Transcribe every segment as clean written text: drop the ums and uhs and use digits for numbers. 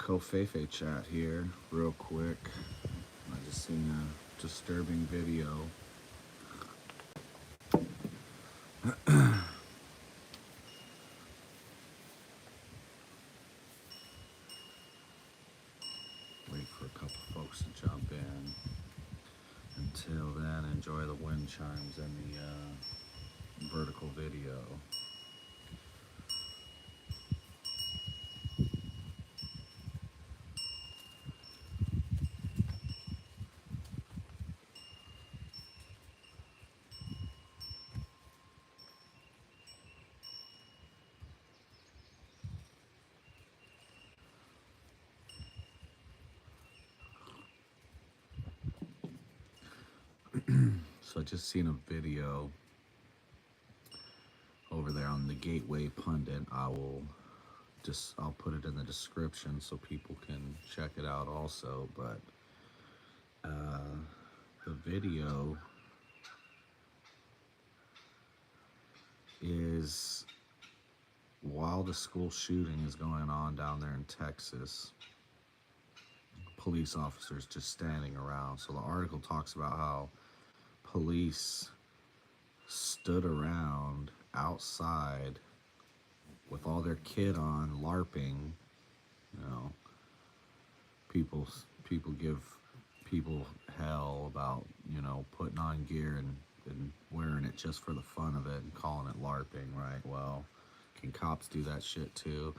Covfefe chat here, real quick. I just seen a disturbing video. Wait for a couple folks to jump in. Until then, enjoy the wind chimes and the vertical video. So I just seen a video over there on the Gateway Pundit. I'll put it in the description so people can check it out also. But the video is while the school shooting is going on down there in Texas, police officers just standing around. So the article talks about how police stood around outside with all their kit on, LARPing. You know, people give people hell about, putting on gear and wearing it just for the fun of it and calling it LARPing, right? Well, can cops do that shit too?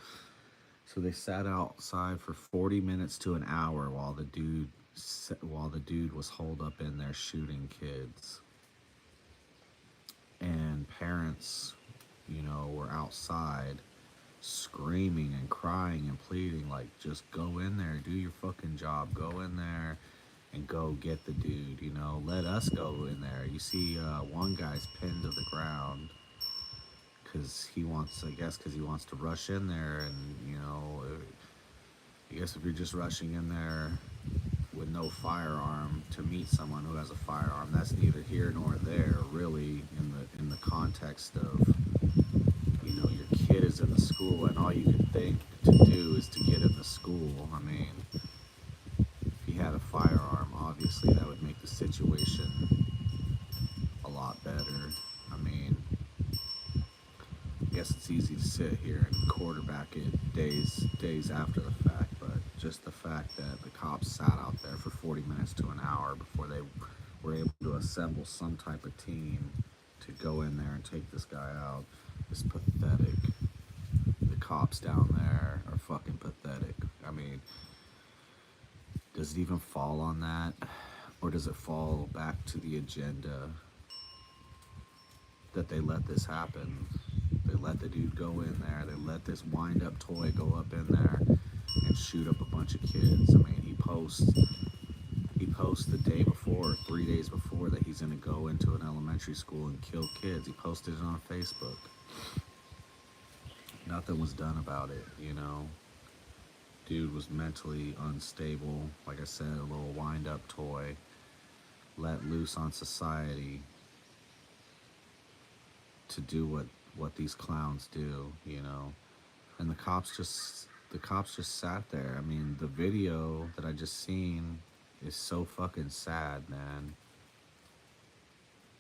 So they sat outside for 40 minutes to an hour while the dude was holed up in there shooting kids. And parents, were outside screaming and crying and pleading, like, just go in there, do your fucking job, go in there and go get the dude, let us go in there. You see one guy's pinned to the ground because he wants to rush in there. And I guess if you're just rushing in there with no firearm to meet someone who has a firearm, that's neither here nor there, really, in the context of, your kid is in the school and all you can think to do is to get in the school. I mean, if he had a firearm, obviously that would make the situation a lot better. I mean, I guess it's easy to sit here and quarterback it days after the fact, but just the fact that the cops sat out there for 40 minutes to an hour before they were able to assemble some type of team to go in there and take this guy out is pathetic. The cops down there are fucking pathetic. I mean, does it even fall on that? Or does it fall back to the agenda that they let this happen? They let the dude go in there. They let this wind-up toy go up in there and shoot up a bunch of kids. I mean, he posts the day before, or 3 days before, that he's going to go into an elementary school and kill kids. He posted it on Facebook. Nothing was done about it, Dude was mentally unstable. Like I said, a little wind-up toy let loose on society to do what these clowns do, And the cops just sat there. I mean, the video that I just seen is so fucking sad, man.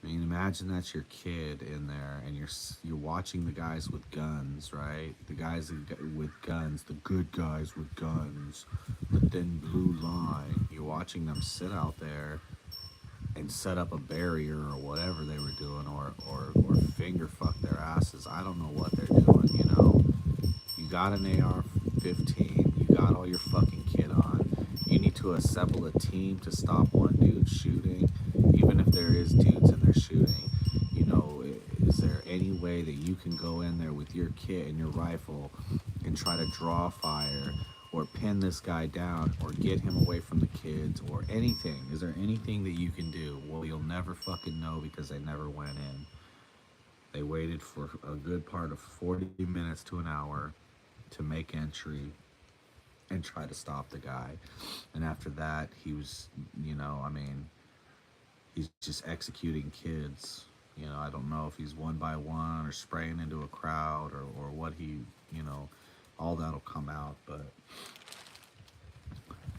I mean, imagine that's your kid in there, and you're watching the guys with guns, right? The guys with guns, the good guys with guns, the thin blue line. You're watching them sit out there and set up a barrier or whatever they were doing, or finger fuck their asses. I don't know what they're doing, You got an AR-15, you got all your fucking kit on. You need to assemble a team to stop one dude shooting, even if there is dudes in there shooting. Is there any way that you can go in there with your kit and your rifle and try to draw fire or pin this guy down or get him away from the kids or anything? Is there anything that you can do? Well, you'll never fucking know because they never went in. They waited for a good part of 40 minutes to an hour to make entry and try to stop the guy. And after that, he was, he's just executing kids. I don't know if he's one by one or spraying into a crowd or what he, all that'll come out. But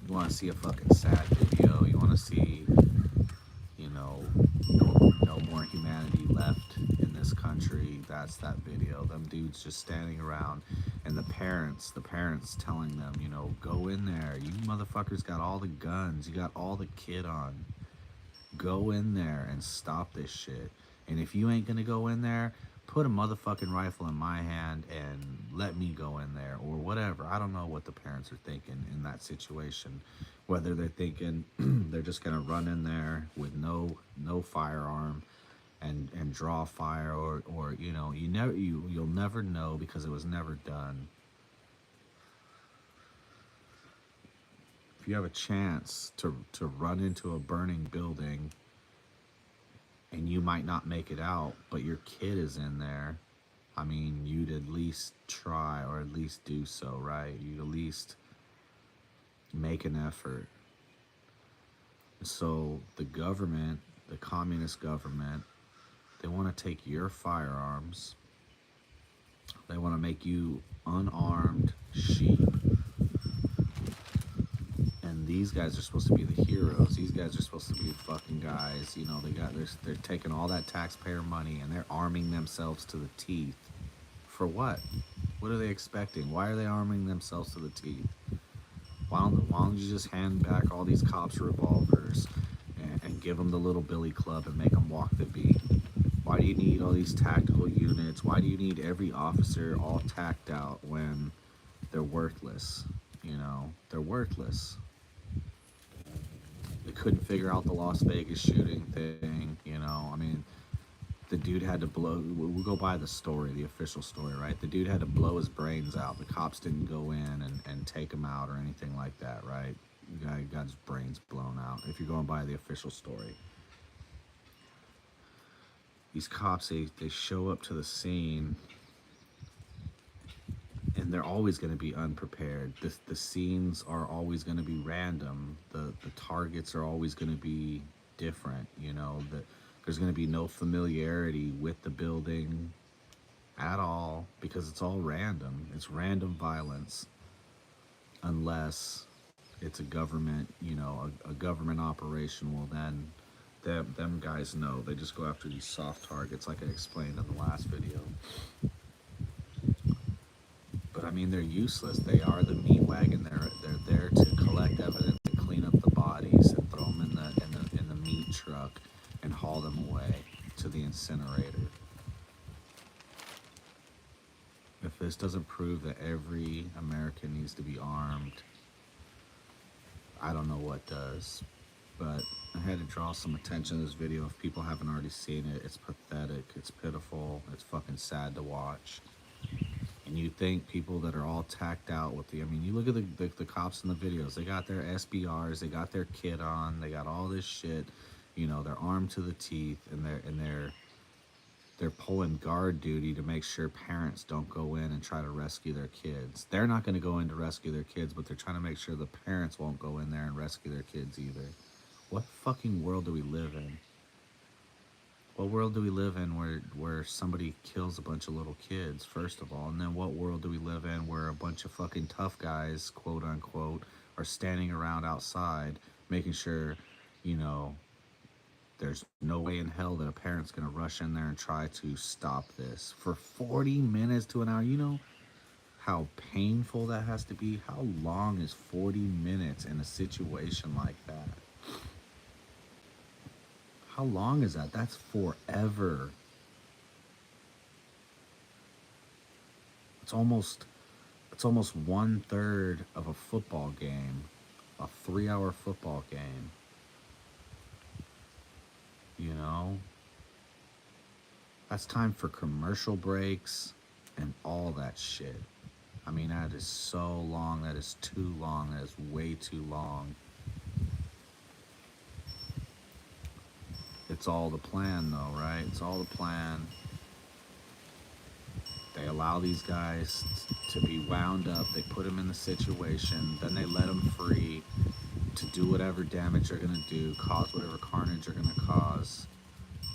You want to see a fucking sad video? You want to see, you know, no more humanity left in this country? That's that video. Them dudes just standing around, and the parents telling them, go in there. You motherfuckers got all the guns. You got all the kid on. Go in there and stop this shit. And if you ain't gonna go in there, put a motherfucking rifle in my hand and let me go in there or whatever. I don't know what the parents are thinking in that situation. Whether they're thinking they're just gonna run in there with no firearm and draw fire, or you'll never know because it was never done. If you have a chance to run into a burning building and you might not make it out, but your kid is in there, I mean, you'd at least try, or at least do so, right? You'd at least make an effort. So the government, the communist government, they want to take your firearms. They want to make you unarmed sheep. And these guys are supposed to be the heroes. These guys are supposed to be the fucking guys. They're taking all that taxpayer money and they're arming themselves to the teeth. For what? What are they expecting? Why are they arming themselves to the teeth? Why don't you just hand back all these cops revolvers and give them the little billy club and make them walk the beat? Why do you need all these tactical units? Why do you need every officer all tacked out when they're worthless? They're worthless. They couldn't figure out the Las Vegas shooting thing. I mean, the dude had to blow. We'll go by the story, the official story, right? The dude had to blow his brains out. The cops didn't go in and take him out or anything like that, right? The guy got his brains blown out. If you're going by the official story, these cops, they show up to the scene, and they're always going to be unprepared. The scenes are always going to be random. The targets are always going to be different. There's going to be no familiarity with the building at all because it's all random. It's random violence, unless it's a government, a government operation. Well, then them guys know. They just go after these soft targets, like I explained in the last video. But I mean, they're useless. They are the meat wagon. They're there to collect evidence, and clean up the bodies, and throw them in the meat truck, and haul them away to the incinerator. If this doesn't prove that every American needs to be armed, I don't know what does. But I had to draw some attention to this video. If people haven't already seen it, it's pathetic, it's pitiful, it's fucking sad to watch. And you think people that are all tacked out with you look at the cops in the videos. They got their SBRs, they got their kit on, they got all this shit. They're armed to the teeth, and they're pulling guard duty to make sure parents don't go in and try to rescue their kids. They're not going to go in to rescue their kids, but they're trying to make sure the parents won't go in there and rescue their kids either. What fucking world do we live in? What world do we live in where somebody kills a bunch of little kids, first of all? And then what world do we live in where a bunch of fucking tough guys, quote unquote, are standing around outside making sure, there's no way in hell that a parent's going to rush in there and try to stop this for 40 minutes to an hour? You know how painful that has to be? How long is 40 minutes in a situation like that? How long is that? That's forever. It's almost 1/3 of a football game, a 3-hour football game. That's time for commercial breaks and all that shit. I mean, that is so long. That is too long. That is way too long. It's all the plan, though, right? It's all the plan. They allow these guys to be wound up. They put them in the situation. Then they let them free to do whatever damage they're going to do, cause whatever carnage they're going to cause.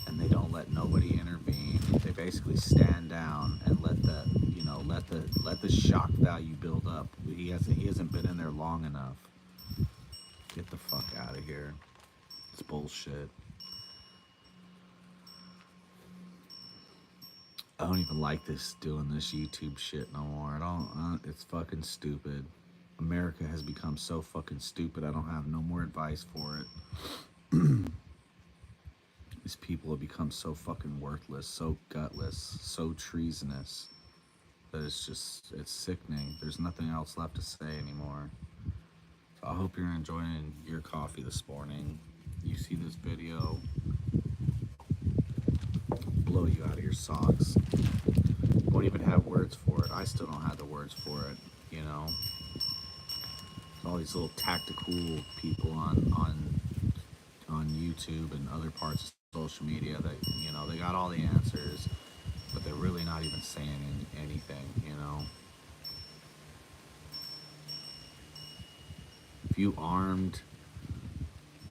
And they don't let nobody intervene. They basically stand down and let the shock value build up. He hasn't been in there long enough. Get the fuck out of here. It's bullshit. I don't even like this doing this YouTube shit no more. I don't. It's fucking stupid. America has become so fucking stupid. I don't have no more advice for it. These people have become so fucking worthless, so gutless, so treasonous that it's sickening. There's nothing else left to say anymore. So I hope you're enjoying your coffee this morning. You see this video, blow you out of your socks. Won't even have words for it. I still don't have the words for it, you know. All these little tactical people on YouTube and other parts of social media that, you know, they got all the answers, but they're really not even saying anything, you know. If you armed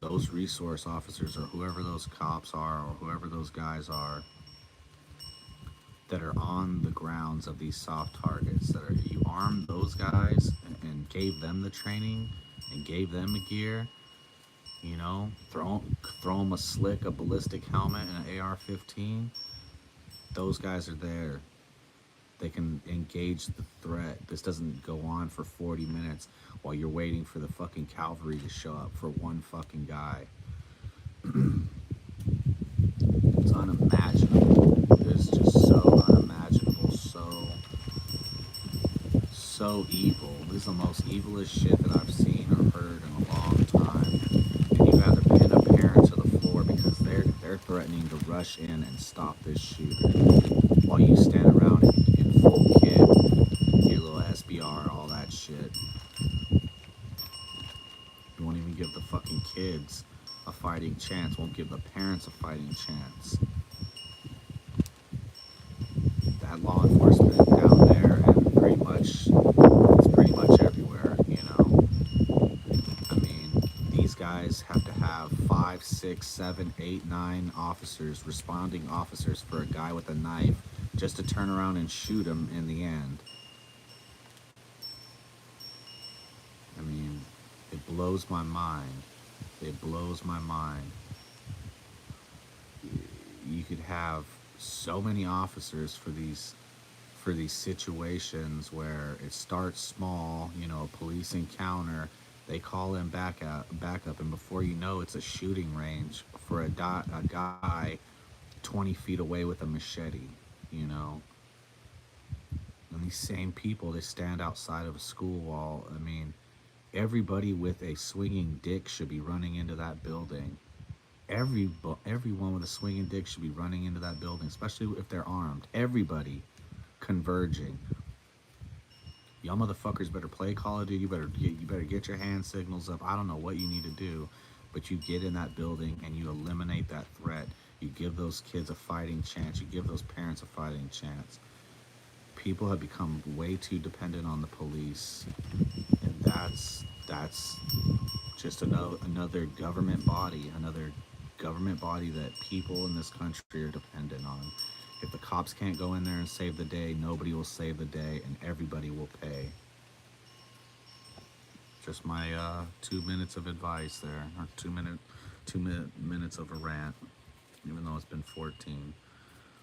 those resource officers or whoever those cops are or whoever those guys are that are on the grounds of these soft targets, that are, you armed those guys and gave them the training and gave them the gear, you know, throw them a slick, a ballistic helmet and an AR-15, those guys are there. They can engage the threat. This doesn't go on for 40 minutes while you're waiting for the fucking cavalry to show up for one fucking guy. It's unimaginable. It's just so unimaginable, so evil. This is the most evilest shit that I've seen or heard in a long time. And you have to pin a parent to the floor because they're threatening to rush in and stop this shooter while you stand around in full kit, your little SBR, all that shit. You won't even give the fucking kids a fighting chance. Won't give the parents a fighting chance. That law enforcement down there, and it's pretty much everywhere, you know. I mean, these guys have to have 5, 6, 7, 8, 9 officers, responding officers for a guy with a knife just to turn around and shoot him in the end. I mean, it blows my mind. It blows my mind. You could have so many officers for these situations where it starts small, you know, a police encounter, they call in backup, and before you know, it's a shooting range for a guy 20 feet away with a machete, you know. And these same people, they stand outside of a school wall. I mean, everybody with a swinging dick should be running into that building. Everyone with a swinging dick should be running into that building, especially if they're armed. Everybody converging. Y'all motherfuckers better play Call of Duty. You better get your hand signals up. I don't know what you need to do, but you get in that building and you eliminate that threat. You give those kids a fighting chance. You give those parents a fighting chance. People have become way too dependent on the police, and that's just another government body, that people in this country are dependent on. If the cops can't go in there and save the day, nobody will save the day, and everybody will pay. Just my 2 minutes of advice there, or 2 minutes of a rant, even though it's been 14.